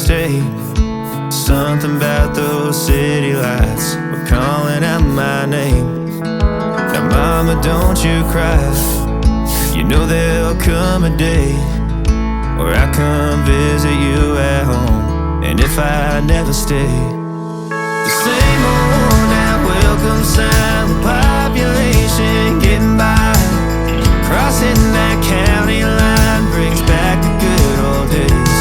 mistake. Something about those city lights were calling out my name. Now mama, don't you cry, you know there'll come a day where I come visit you at home. And if I never stay, the same old worn out welcome sign, the population getting by, crossing that county line brings back the good old days,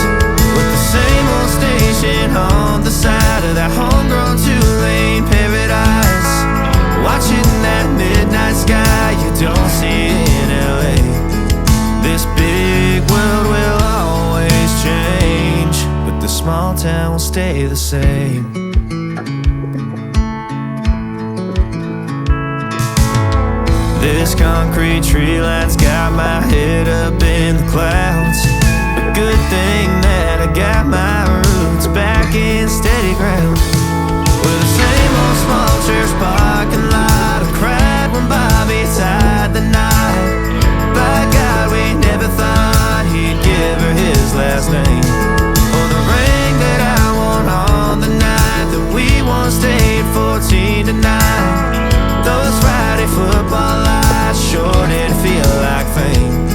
with the same old station on the side of that homegrown two-lane paradise, watching that midnight sky you don't see in LA. This big world will always change, but the small town will stay the same. This concrete tree line's got my head up in the clouds. A good thing that I got my roots back in steady ground. With the same old small church parking lot, I cried when Bobby tied the knot. By God, we never thought he'd give her his last name, or the ring that I wore on the night that we once stayed 14 to 9. Those Friday football lights sure did feel like fame.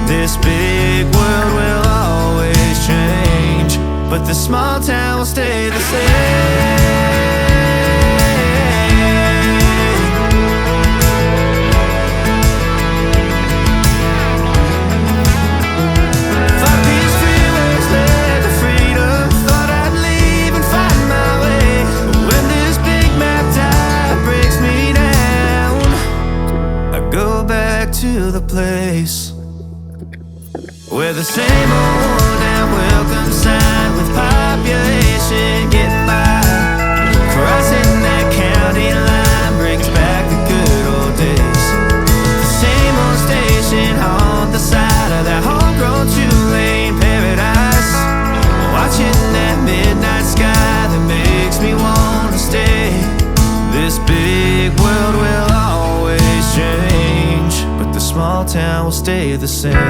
This big world will always change, but the small town will stay the same. Thought these freeways led to freedom, thought I'd leave and find my way, but when this big map tide breaks me down, I go back to the place where the same old worn out welcome sign with population getting by, crossing that county line brings back the good old days. The same old station on the side of that homegrown two-lane paradise, watching that midnight sky that makes me wanna stay. This big world will always change, but the small town will stay the same.